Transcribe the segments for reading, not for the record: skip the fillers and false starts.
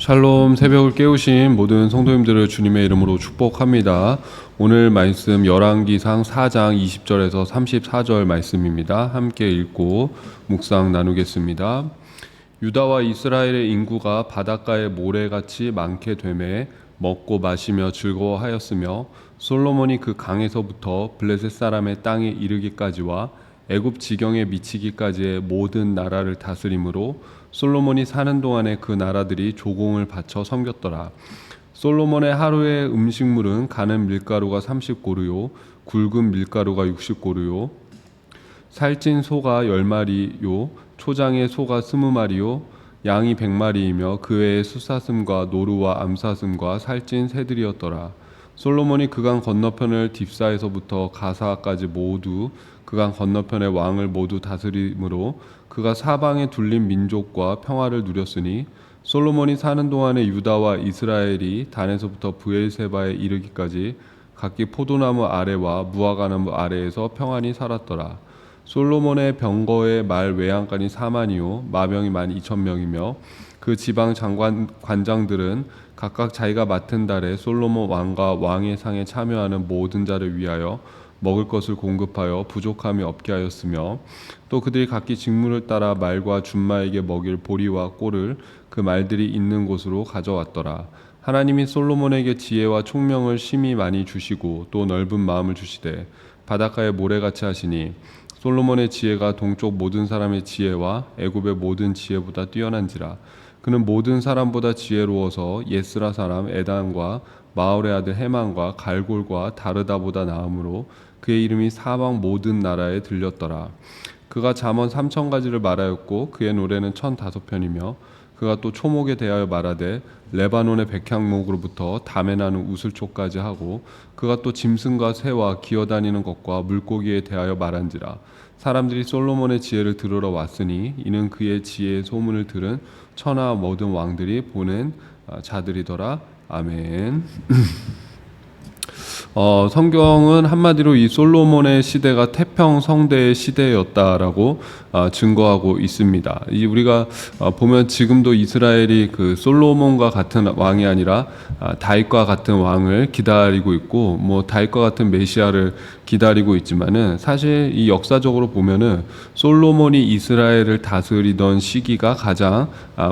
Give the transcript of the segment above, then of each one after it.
샬롬. 새벽을 깨우신 모든 성도님들을 주님의 이름으로 축복합니다. 오늘 말씀 열왕기상 4장 20절에서 34절 말씀입니다. 함께 읽고 묵상 나누겠습니다. 유다와 이스라엘의 인구가 바닷가의 모래같이 많게 되매 먹고 마시며 즐거워하였으며 솔로몬이 그 강에서부터 블레셋 사람의 땅에 이르기까지와 애굽 지경에 미치기까지의 모든 나라를 다스림으로 솔로몬이 사는 동안에 그 나라들이 조공을 바쳐 섬겼더라. 솔로몬의 하루의 음식물은 가는 밀가루가 30고루요 굵은 밀가루가 60고루요 살찐 소가 10마리요 초장의 소가 20마리요 양이 100마리이며 그 외에 숫사슴과 노루와 암사슴과 살찐 새들이었더라. 솔로몬이 그강 건너편을 딥사에서부터 가사까지 모두 그강 건너편의 왕을 모두 다스림으로 그가 사방에 둘린 민족과 평화를 누렸으니 솔로몬이 사는 동안에 유다와 이스라엘이 단에서부터 브엘세바에 이르기까지 각기 포도나무 아래와 무화과나무 아래에서 평안히 살았더라. 솔로몬의 병거의 말 외양간이 4만이요 마병이 12,000명이며 그 지방 관장들은 각각 자기가 맡은 달에 솔로몬 왕과 왕의 상에 참여하는 모든 자를 위하여 먹을 것을 공급하여 부족함이 없게 하였으며 또 그들이 각기 직무를 따라 말과 준마에게 먹일 보리와 꼴을 그 말들이 있는 곳으로 가져왔더라. 하나님이 솔로몬에게 지혜와 총명을 심히 많이 주시고 또 넓은 마음을 주시되 바닷가에 모래같이 하시니 솔로몬의 지혜가 동쪽 모든 사람의 지혜와 애굽의 모든 지혜보다 뛰어난지라. 그는 모든 사람보다 지혜로워서 예스라 사람 에단과 마올의 아들 헤만과 갈골과 다르다보다 나음으로 그의 이름이 사방 모든 나라에 들렸더라. 그가 잠언 3,000가지를 말하였고 그의 노래는 1,005편이며 그가 또 초목에 대하여 말하되 레바논의 백향목으로부터 담에 나는 우슬초까지 하고 그가 또 짐승과 새와 기어다니는 것과 물고기에 대하여 말한지라. 사람들이 솔로몬의 지혜를 들으러 왔으니 이는 그의 지혜의 소문을 들은 천하 모든 왕들이 보낸 자들이더라. 아멘. 성경은 한마디로 이 솔로몬의 시대가 태평성대의 시대였다라고 증거하고 있습니다. 우리가 보면 지금도 이스라엘이 그 솔로몬과 같은 왕이 아니라 다윗과 같은 왕을 기다리고 있고 뭐 다윗과 같은 메시아를 기다리고 있지만은 사실 이 역사적으로 보면은 솔로몬이 이스라엘을 다스리던 시기가 가장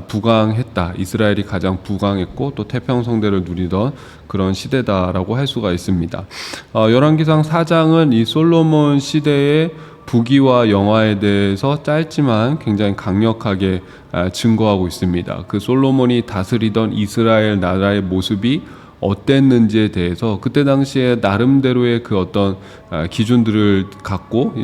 부강했다. 이스라엘이 가장 부강했고 또 태평성대를 누리던 그런 시대다라고 할 수가 있습니다. 열왕기상 4장은 이 솔로몬 시대의 부귀와 영화에 대해서 짧지만 굉장히 강력하게 증거하고 있습니다. 그 솔로몬이 다스리던 이스라엘 나라의 모습이 어땠는지에 대해서 그때 당시에 나름대로의 그 어떤 기준들을 갖고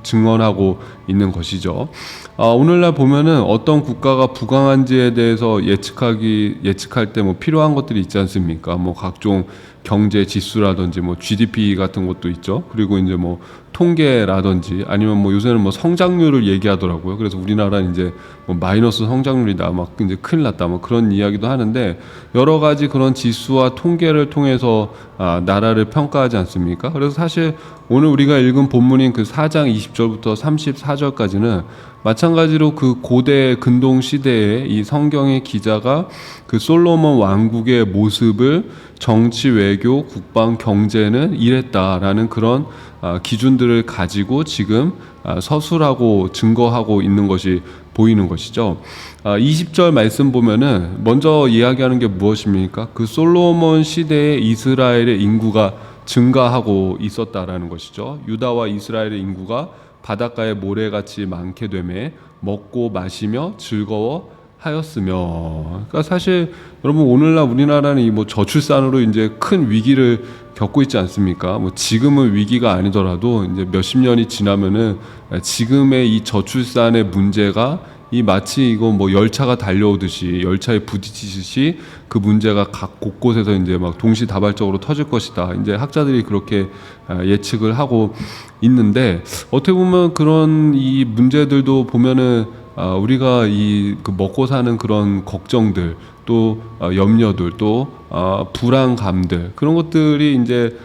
증언하고 있는 것이죠. 오늘날 보면은 어떤 국가가 부강한지에 대해서 예측할 때 뭐 필요한 것들이 있지 않습니까? 뭐 각종 경제 지수라든지 뭐 GDP 같은 것도 있죠. 그리고 이제 뭐 통계라든지 아니면 뭐 요새는 뭐 성장률을 얘기하더라고요. 그래서 우리나라는 이제 뭐 마이너스 성장률이다, 막 이제 큰일 났다, 뭐 그런 이야기도 하는데 여러 가지 그런 지수와 통계를 통해서 나라를 평가하지 않습니까? 그래서 사실 오늘 우리가 읽은 본문인 그 4장 20절부터 34절까지는 마찬가지로 그 고대 근동 시대에 이 성경의 기자가 그 솔로몬 왕국의 모습을 정치, 외교, 국방, 경제는 이랬다라는 그런 기준들을 가지고 지금 서술하고 증거하고 있는 것이 보이는 것이죠. 20절 말씀 보면은 먼저 이야기하는 게 무엇입니까? 그 솔로몬 시대에 이스라엘의 인구가 증가하고 있었다라는 것이죠. 유다와 이스라엘의 인구가 바닷가에 모래같이 많게 되매 먹고 마시며 즐거워하였으며. 그러니까 사실 여러분 오늘날 우리나라는 이 뭐 저출산으로 이제 큰 위기를 겪고 있지 않습니까? 뭐 지금은 위기가 아니더라도 이제 몇십 년이 지나면은 지금의 이 저출산의 문제가 이 마치 이거 뭐 열차가 달려오듯이 열차에 부딪히듯이 그 문제가 각 곳곳에서 이제 막 동시다발적으로 터질 것이다. 이제 학자들이 그렇게 예측을 하고 있는데 어떻게 보면 그런 이 문제들도 보면은 우리가 이 그 먹고 사는 그런 걱정들 또 염려들 또 불안감들 그런 것들이 이제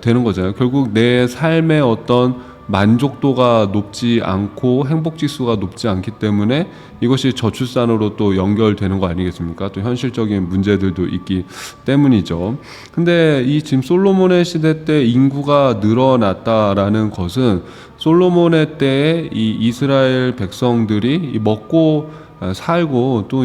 되는 거잖아요. 결국 내 삶의 어떤 만족도가 높지 않고 행복 지수가 높지 않기 때문에 이것이 저출산으로 또 연결되는 거 아니겠습니까? 또 현실적인 문제들도 있기 때문이죠. 근데 이 지금 솔로몬의 시대 때 인구가 늘어났다라는 것은 솔로몬의 때에 이 이스라엘 백성들이 이 먹고 살고 또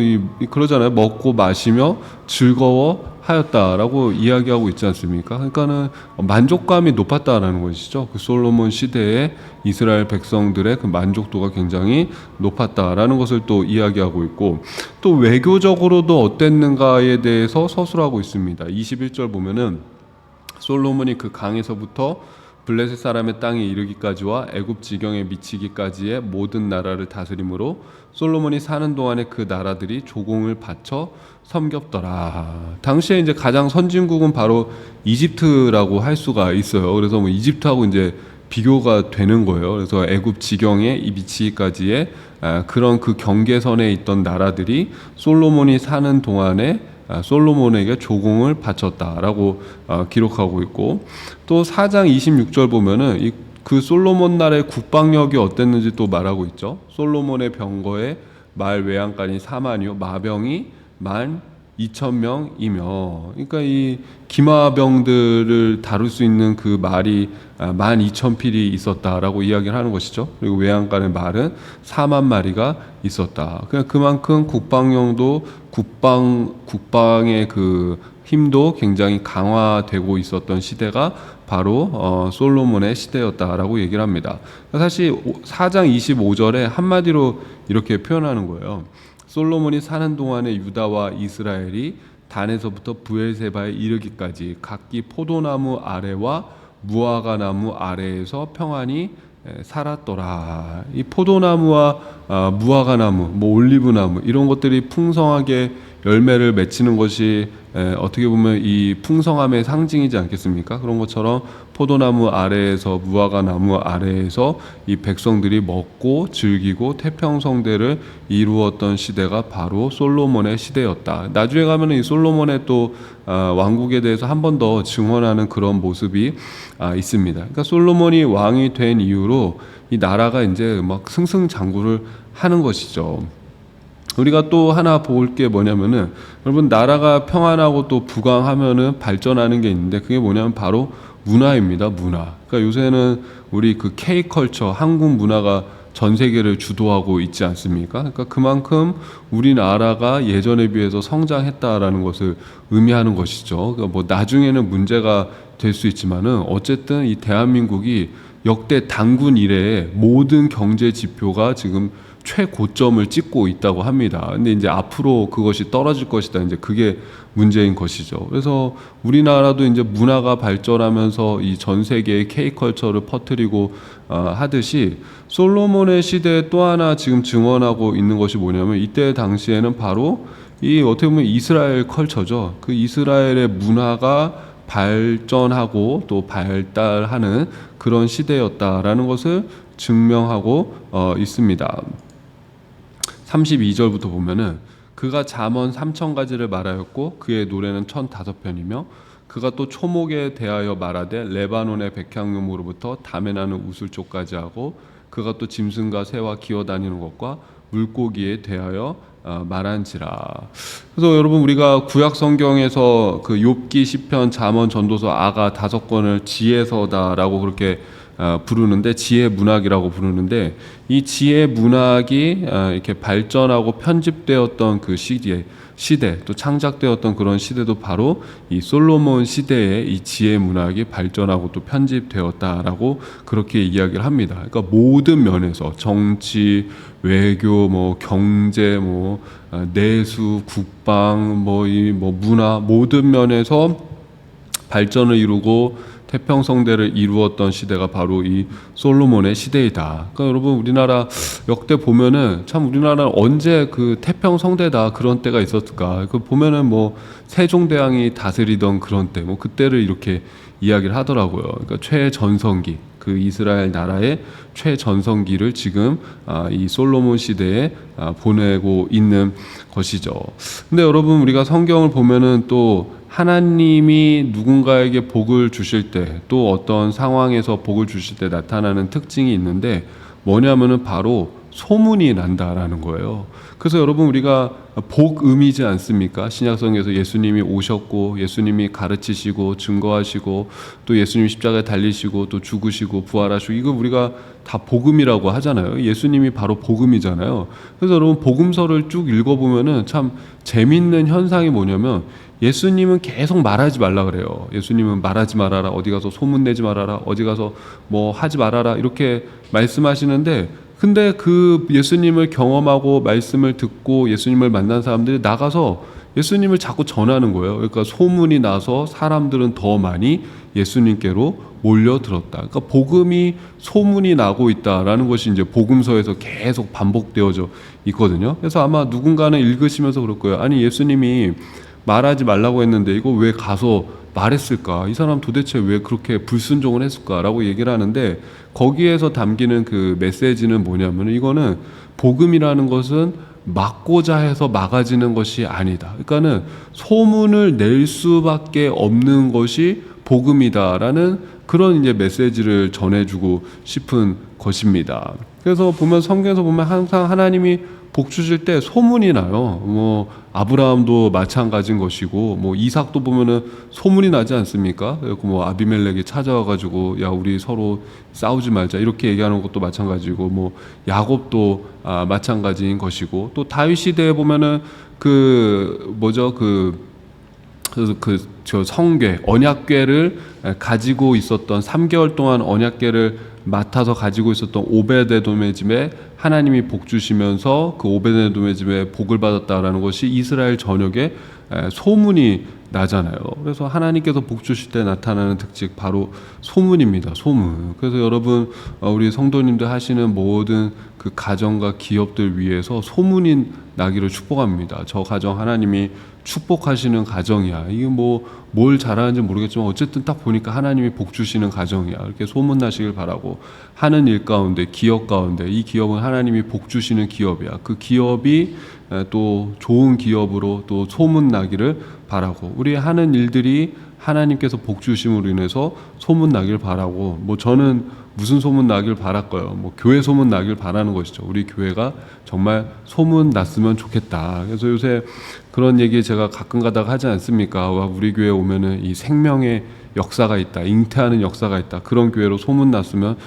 그러잖아요. 먹고 마시며 즐거워하였다라고 이야기하고 있지 않습니까? 그러니까는 만족감이 높았다라는 것이죠. 그 솔로몬 시대에 이스라엘 백성들의 그 만족도가 굉장히 높았다라는 것을 또 이야기하고 있고, 또 외교적으로도 어땠는가에 대해서 서술하고 있습니다. 21절 보면은 솔로몬이 그 강에서부터 블레셋 사람의 땅에 이르기까지와 애굽 지경에 미치기까지의 모든 나라를 다스림으로 솔로몬이 사는 동안에 그 나라들이 조공을 바쳐 섬겼더라. 당시에 이제 가장 선진국은 바로 이집트라고 할 수가 있어요. 그래서 뭐 이집트하고 이제 비교가 되는 거예요. 그래서 애굽 지경에 미치기까지의 그런 그 경계선에 있던 나라들이 솔로몬이 사는 동안에 솔로몬에게 조공을 바쳤다라고 기록하고 있고, 또 4장 26절 보면은 그 솔로몬 나라의 국방력이 어땠는지 또 말하고 있죠. 솔로몬의 병거에 말 외양간이 4만이요 마병이 12,000명이며, 그러니까 이 기마병들을 다룰 수 있는 그 말이 12,000필이 있었다라고 이야기를 하는 것이죠. 그리고 외양간의 말은 4만 마리가 있었다. 그냥 그만큼 국방력도 국방의 그 힘도 굉장히 강화되고 있었던 시대가 바로 솔로몬의 시대였다라고 얘기를 합니다. 사실 4장 25절에 한마디로 이렇게 표현하는 거예요. 솔로몬이 사는 동안에 유다와 이스라엘이 단에서부터 브엘세바에 이르기까지 각기 포도나무 아래와 무화과 나무 아래에서 평안히 살았더라. 이 포도나무와 무화과 나무, 뭐 올리브나무 이런 것들이 풍성하게 열매를 맺히는 것이 어떻게 보면 이 풍성함의 상징이지 않겠습니까? 그런 것처럼 포도나무 아래에서 무화과 나무 아래에서 이 백성들이 먹고 즐기고 태평성대를 이루었던 시대가 바로 솔로몬의 시대였다. 나중에 가면 이 솔로몬의 또 왕국에 대해서 한 번 더 증언하는 그런 모습이 있습니다. 그러니까 솔로몬이 왕이 된 이후로 이 나라가 이제 막 승승장구를 하는 것이죠. 우리가 또 하나 볼 게 뭐냐면은, 여러분, 나라가 평안하고 또 부강하면은 발전하는 게 있는데, 그게 뭐냐면 바로 문화입니다. 문화. 그러니까 요새는 우리 그 K컬처, 한국 문화가 전 세계를 주도하고 있지 않습니까? 그러니까 그만큼 우리나라가 예전에 비해서 성장했다라는 것을 의미하는 것이죠. 그러니까 뭐 나중에는 문제가 될 수 있지만은 어쨌든 이 대한민국이 역대 당군 이래의 모든 경제 지표가 지금 최고점을 찍고 있다고 합니다. 근데 이제 앞으로 그것이 떨어질 것이다. 이제 그게 문제인 것이죠. 그래서 우리나라도 이제 문화가 발전하면서 이 전 세계의 K컬처를 퍼뜨리고 하듯이 솔로몬의 시대에 또 하나 지금 증언하고 있는 것이 뭐냐면, 이때 당시에는 바로 이 어떻게 보면 이스라엘 컬처죠. 그 이스라엘의 문화가 발전하고 또 발달하는 그런 시대였다라는 것을 증명하고 있습니다. 32절부터 보면은, 그가 잠언 3,000가지를 말하였고 그의 노래는 1,005편이며 그가 또 초목에 대하여 말하되 레바논의 백향목으로부터 담에 나는 우슬초까지 하고 그가 또 짐승과 새와 기어다니는 것과 물고기에 대하여 말한지라. 그래서 여러분, 우리가 구약 성경에서 그 욥기, 시편, 잠언, 전도서, 아가 5권을 지혜서다라고 그렇게 부르는데, 지혜 문학이라고 부르는데, 이 지혜 문학이 이렇게 발전하고 편집되었던 그 시대, 또 창작되었던 그런 시대도 바로 이 솔로몬 시대에 이 지혜 문학이 발전하고 또 편집되었다라고 그렇게 이야기를 합니다. 그러니까 모든 면에서 정치, 외교, 뭐 경제, 뭐 내수, 국방, 뭐 문화 모든 면에서 발전을 이루고 태평성대를 이루었던 시대가 바로 이 솔로몬의 시대이다. 그러니까 여러분, 우리나라 역대 보면은 참 우리나라는 언제 그 태평성대다 그런 때가 있었을까? 그 보면은 뭐 세종대왕이 다스리던 그런 때, 뭐 그때를 이렇게 이야기를 하더라고요. 그러니까 최전성기, 그 이스라엘 나라의 최전성기를 지금 이 솔로몬 시대에 보내고 있는 것이죠. 근데 여러분, 우리가 성경을 보면은 또 하나님이 누군가에게 복을 주실 때, 또 어떤 상황에서 복을 주실 때 나타나는 특징이 있는데 뭐냐면은 바로 소문이 난다라는 거예요. 그래서 여러분, 우리가 복음이지 않습니까? 신약성경에서 예수님이 오셨고 예수님이 가르치시고 증거하시고 또 예수님이 십자가에 달리시고 또 죽으시고 부활하시고, 이거 우리가 다 복음이라고 하잖아요. 예수님이 바로 복음이잖아요. 그래서 여러분, 복음서를 쭉 읽어보면은 참 재밌는 현상이 뭐냐면, 예수님은 계속 말하지 말라 그래요. 예수님은 말하지 말아라, 어디 가서 소문내지 말아라, 어디 가서 뭐 하지 말아라, 이렇게 말씀하시는데, 근데 그 예수님을 경험하고 말씀을 듣고 예수님을 만난 사람들이 나가서 예수님을 자꾸 전하는 거예요. 그러니까 소문이 나서 사람들은 더 많이 예수님께로 몰려들었다. 그러니까 복음이 소문이 나고 있다라는 것이 이제 복음서에서 계속 반복되어져 있거든요. 그래서 아마 누군가는 읽으시면서 그럴 거예요. 아니, 예수님이 말하지 말라고 했는데 이거 왜 가서 말했을까? 이 사람 도대체 왜 그렇게 불순종을 했을까라고 얘기를 하는데, 거기에서 담기는 그 메시지는 뭐냐면, 이거는 복음이라는 것은 막고자 해서 막아지는 것이 아니다. 그러니까는 소문을 낼 수밖에 없는 것이 복음이다라는 그런 이제 메시지를 전해주고 싶은 것입니다. 그래서 보면 성경에서 보면 항상 하나님이 복 주실 때 소문이 나요. 뭐 아브라함도 마찬가지인 것이고, 뭐 이삭도 보면은 소문이 나지 않습니까? 그리고 뭐 아비멜렉이 찾아와 가지고 야, 우리 서로 싸우지 말자, 이렇게 얘기하는 것도 마찬가지고, 뭐 야곱도 마찬가지인 것이고, 또 다윗 시대에 보면은 그 뭐죠, 그래서 저 성궤, 언약궤를 가지고 있었던 3개월 동안 언약궤를 맡아서 가지고 있었던 오베데돔의 집에 하나님이 복 주시면서 그 오베데돔의 집에 복을 받았다라는 것이 이스라엘 전역에 소문이 나잖아요. 그래서 하나님께서 복 주실 때 나타나는 특징, 바로 소문입니다. 소문. 그래서 여러분, 우리 성도님들 하시는 모든 그 가정과 기업들 위해서 소문이 나기를 축복합니다. 저 가정 하나님이 축복하시는 가정이야. 이게 뭐 뭘 잘하는지 모르겠지만 어쨌든 딱 보니까 하나님이 복 주시는 가정이야. 이렇게 소문 나시길 바라고, 하는 일 가운데, 기업 가운데 이 기업은 하나님이 복 주시는 기업이야. 그 기업이 또 좋은 기업으로 또 소문 나기를 바라고, 우리 하는 일들이 하나님께서 복 주심으로 인해서 소문 나길 바라고, 뭐 저는 무슨 소문 나길 바랄까요? 뭐 교회 소문 나길 바라는 것이죠. 우리 교회가 정말 소문 났으면 좋겠다. 그래서 요새 그런 얘기 제가 가끔 가다가 하지 않습니까? 와, 우리 교회 오면은 이 생명의 역사가 있다, 잉태하는 역사가 있다, 그런 교회로 소문 났으면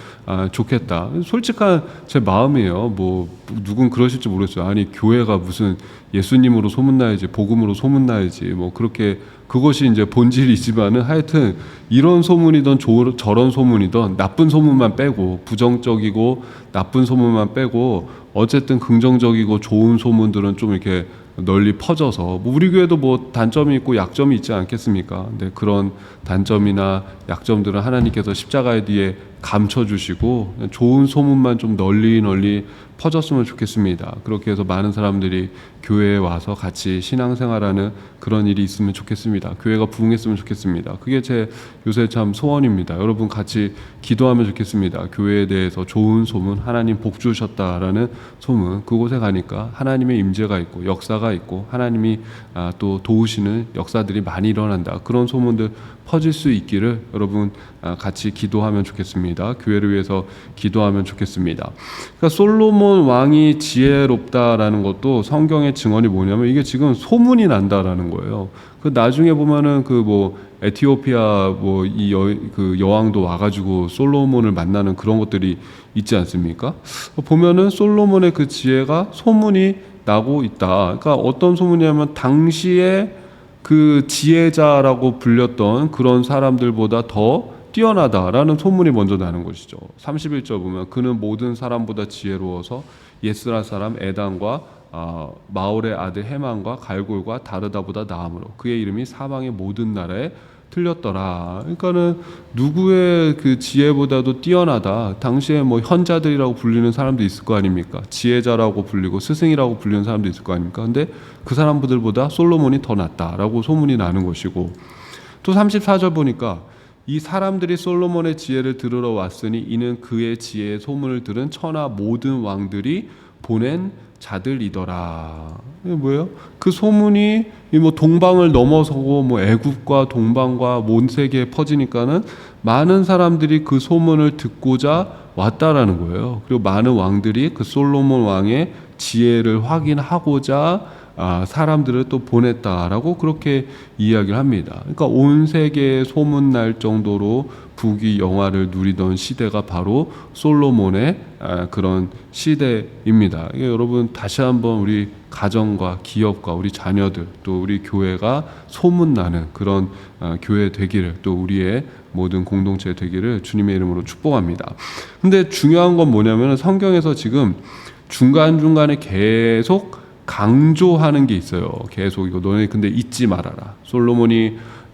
좋겠다. 솔직한 제 마음이에요. 뭐 누군 그러실지 모르겠어요. 아니, 교회가 무슨 예수님으로 소문나야지, 복음으로 소문나야지, 뭐 그렇게, 그것이 이제 본질이지만은, 하여튼 이런 소문이든 저런 소문이든 나쁜 소문만 빼고, 부정적이고 나쁜 소문만 빼고, 어쨌든 긍정적이고 좋은 소문들은 좀 이렇게 널리 퍼져서, 뭐 우리 교회도 뭐 단점이 있고 약점이 있지 않겠습니까? 근데 그런 단점이나 약점들은 하나님께서 십자가의 뒤에 감춰주시고 좋은 소문만 좀 널리 퍼졌으면 좋겠습니다. 그렇게 해서 많은 사람들이 교회에 와서 같이 신앙생활하는 그런 일이 있으면 좋겠습니다. 교회가 부흥했으면 좋겠습니다. 그게 제 요새 참 소원입니다. 여러분 같이 기도하면 좋겠습니다. 교회에 대해서 좋은 소문, 하나님 복 주셨다라는 소문, 그곳에 가니까 하나님의 임재가 있고 역사가 있고 하나님이 또 도우시는 역사들이 많이 일어난다, 그런 소문들 퍼질 수 있기를 여러분 같이 기도하면 좋겠습니다. 교회를 위해서 기도하면 좋겠습니다. 그러니까 솔로몬 왕이 지혜롭다라는 것도 성경의 증언이 뭐냐면, 이게 지금 소문이 난다라는 거예요. 그 나중에 보면은 그 뭐 에티오피아 뭐 이 그 여왕도 와가지고 솔로몬을 만나는 그런 것들이 있지 않습니까? 보면은 솔로몬의 그 지혜가 소문이 나고 있다. 그러니까 어떤 소문이냐면, 당시에 그 지혜자라고 불렸던 그런 사람들보다 더 뛰어나다라는 소문이 먼저 나는 것이죠. 31절 보면, 그는 모든 사람보다 지혜로워서 예스라 사람 에단과 마올의 아들 헤만과 갈골과 다르다보다 나음으로 그의 이름이 사방의 모든 나라에 틀렸더라. 그러니까는 누구의 그 지혜보다도 뛰어나다. 당시에 뭐 현자들이라고 불리는 사람도 있을 거 아닙니까? 지혜자라고 불리고 스승이라고 불리는 사람도 있을 거 아닙니까? 근데 그 사람들보다 솔로몬이 더 낫다라고 소문이 나는 것이고, 또 34절 보니까, 이 사람들이 솔로몬의 지혜를 들으러 왔으니 이는 그의 지혜의 소문을 들은 천하 모든 왕들이 보낸 자들이더라. 이게 뭐예요? 그 소문이 뭐 동방을 넘어서고 뭐 애굽과 동방과 온 세계에 퍼지니까는 많은 사람들이 그 소문을 듣고자 왔다라는 거예요. 그리고 많은 왕들이 그 솔로몬 왕의 지혜를 확인하고자 사람들을 또 보냈다라고 그렇게 이야기를 합니다. 그러니까 온 세계에 소문날 정도로 부귀영화를 누리던 시대가 바로 솔로몬의 그런 시대입니다. 여러분 다시 한번 우리 가정과 기업과 우리 자녀들 또 우리 교회가 소문나는 그런 교회 되기를, 또 우리의 모든 공동체 되기를 주님의 이름으로 축복합니다. 근데 중요한 건 뭐냐면 성경에서 지금 중간중간에 계속 강조하는 게 있어요. 계속 이거 너네 근데 잊지 말아라.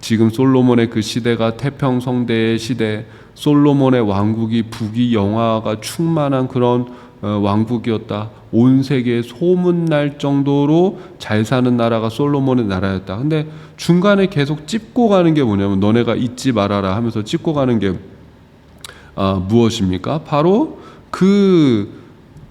지금 솔로몬의 그 시대가 태평성대의 시대, 솔로몬의 왕국이 부귀영화가 충만한 그런 왕국이었다. 온 세계에 소문날 정도로 잘 사는 나라가 솔로몬의 나라였다. 근데 중간에 계속 찝고 가는 게 뭐냐면 너네가 잊지 말아라 하면서 찝고 가는 게 무엇입니까? 바로 그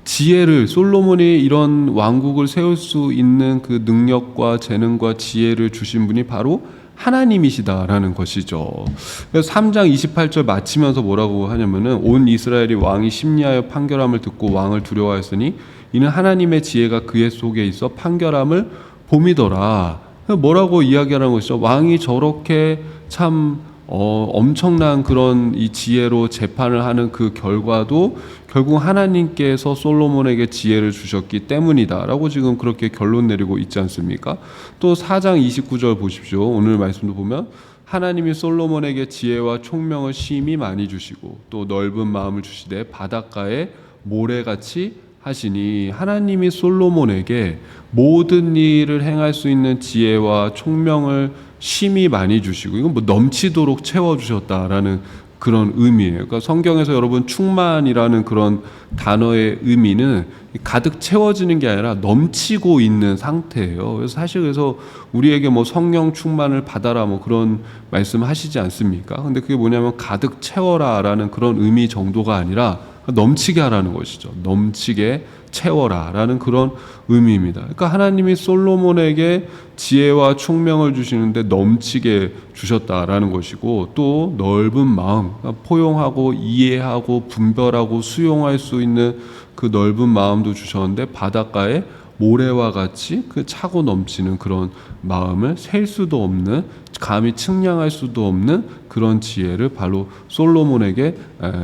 지혜를, 솔로몬이 이런 왕국을 세울 수 있는 그 능력과 재능과 지혜를 주신 분이 바로 하나님이시다라는 것이죠. 그래서 3장 28절 마치면서 뭐라고 하냐면은 온 이스라엘이 왕이 심리하여 판결함을 듣고 왕을 두려워하였으니 이는 하나님의 지혜가 그의 속에 있어 판결함을 봄이더라. 뭐라고 이야기하는 것이죠? 왕이 저렇게 참 엄청난 그런 이 지혜로 재판을 하는 그 결과도 결국 하나님께서 솔로몬에게 지혜를 주셨기 때문이다라고 지금 그렇게 결론 내리고 있지 않습니까? 또 4장 29절 보십시오. 오늘 말씀도 보면 하나님이 솔로몬에게 지혜와 총명을 심히 많이 주시고 또 넓은 마음을 주시되 바닷가에 모래같이 하시니, 하나님이 솔로몬에게 모든 일을 행할 수 있는 지혜와 총명을 심히 많이 주시고 이건 뭐 넘치도록 채워주셨다라는 그런 의미예요. 그러니까 성경에서 여러분 충만이라는 그런 단어의 의미는 가득 채워지는 게 아니라 넘치고 있는 상태예요. 그래서 사실 그래서 우리에게 뭐 성령 충만을 받아라 뭐 그런 말씀하시지 않습니까? 근데 그게 뭐냐면 가득 채워라라는 그런 의미 정도가 아니라 넘치게 하라는 것이죠. 넘치게 채워라라는 그런 의미입니다. 그러니까 하나님이 솔로몬에게 지혜와 총명을 주시는데 넘치게 주셨다라는 것이고, 또 넓은 마음, 그러니까 포용하고 이해하고 분별하고 수용할 수 있는 그 넓은 마음도 주셨는데 바닷가에 모래와 같이 그 차고 넘치는 그런 마음을 셀 수도 없는, 감히 측량할 수도 없는 그런 지혜를 바로 솔로몬에게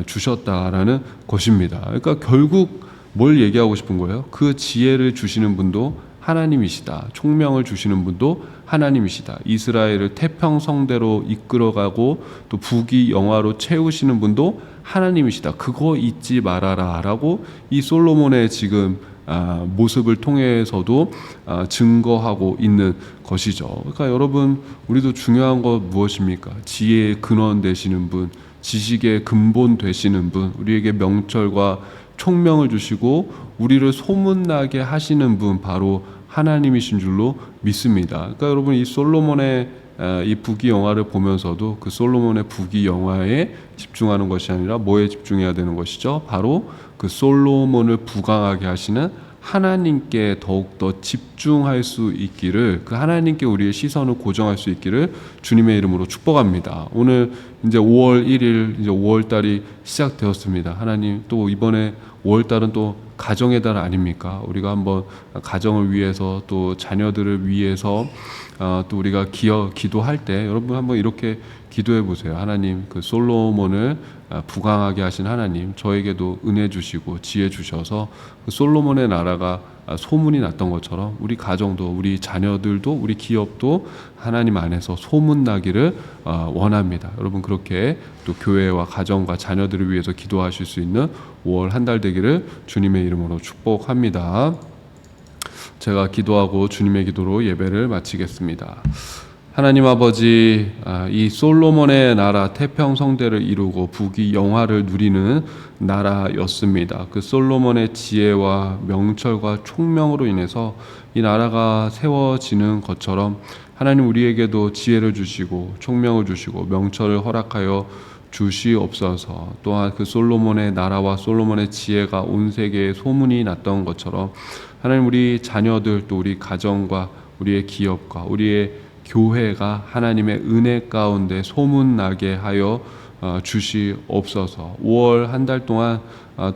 주셨다라는 것입니다. 그러니까 결국 뭘 얘기하고 싶은 거예요? 그 지혜를 주시는 분도 하나님이시다. 총명을 주시는 분도 하나님이시다. 이스라엘을 태평성대로 이끌어가고 또 부귀영화로 채우시는 분도 하나님이시다. 그거 잊지 말아라 라고 이 솔로몬의 지금 모습을 통해서도 증거하고 있는 것이죠. 그러니까 여러분, 우리도 중요한 것 무엇입니까? 지혜의 근원 되시는 분, 지식의 근본 되시는 분, 우리에게 명철과 총명을 주시고 우리를 소문나게 하시는 분, 바로 하나님이신 줄로 믿습니다. 그러니까 여러분, 이 솔로몬의 이 부귀영화를 보면서도 그 솔로몬의 부귀영화에 집중하는 것이 아니라 뭐에 집중해야 되는 것이죠? 바로 그 솔로몬을 부강하게 하시는 하나님께 더욱더 집중할 수 있기를, 그 하나님께 우리의 시선을 고정할 수 있기를 주님의 이름으로 축복합니다. 오늘 이제 5월 1일 이제 5월 달이 시작되었습니다. 하나님, 또 이번에 5월 달은 또 가정의 달 아닙니까? 우리가 한번 가정을 위해서 또 자녀들을 위해서 또 우리가 기도할 때 여러분 한번 이렇게 기도해 보세요. 하나님, 그 솔로몬을 부강하게 하신 하나님, 저에게도 은혜 주시고 지혜 주셔서 그 솔로몬의 나라가 소문이 났던 것처럼 우리 가정도, 우리 자녀들도, 우리 기업도 하나님 안에서 소문나기를 원합니다. 여러분, 그렇게 또 교회와 가정과 자녀들을 위해서 기도하실 수 있는 5월 한 달 되기를 주님의 이름으로 축복합니다. 제가 기도하고 주님의 기도로 예배를 마치겠습니다. 하나님 아버지, 이 솔로몬의 나라 태평성대를 이루고 부귀영화를 누리는 나라였습니다. 그 솔로몬의 지혜와 명철과 총명으로 인해서 이 나라가 세워지는 것처럼 하나님, 우리에게도 지혜를 주시고 총명을 주시고 명철을 허락하여 주시옵소서. 또한 그 솔로몬의 나라와 솔로몬의 지혜가 온 세계에 소문이 났던 것처럼 하나님, 우리 자녀들 또 우리 가정과 우리의 기업과 우리의 교회가 하나님의 은혜 가운데 소문나게 하여 주시옵소서. 5월 한 달 동안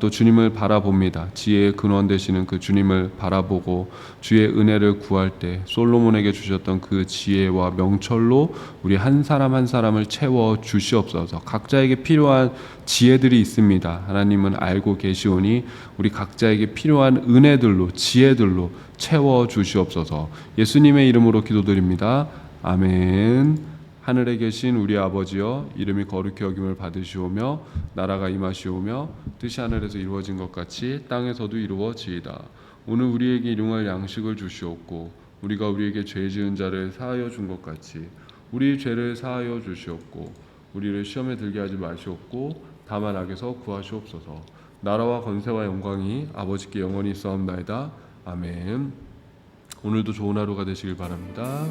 또 주님을 바라봅니다. 지혜의 근원 되시는 그 주님을 바라보고 주의 은혜를 구할 때 솔로몬에게 주셨던 그 지혜와 명철로 우리 한 사람 한 사람을 채워 주시옵소서. 각자에게 필요한 지혜들이 있습니다. 하나님은 알고 계시오니 우리 각자에게 필요한 은혜들로 지혜들로 채워 주시옵소서. 예수님의 이름으로 기도드립니다. 아멘. 하늘에 계신 우리 아버지여, 이름이 거룩히 여김을 받으시오며 나라가 임하시오며 뜻이 하늘에서 이루어진 것 같이 땅에서도 이루어지이다. 오늘 우리에게 일용할 양식을 주시옵고 우리가 우리에게 죄 지은 자를 사하여 준 것 같이 우리 죄를 사하여 주시옵고 우리를 시험에 들게 하지 마시옵고 다만 악에서 구하시옵소서. 나라와 권세와 영광이 아버지께 영원히 있사옵나이다. 아멘. 오늘도 좋은 하루가 되시길 바랍니다.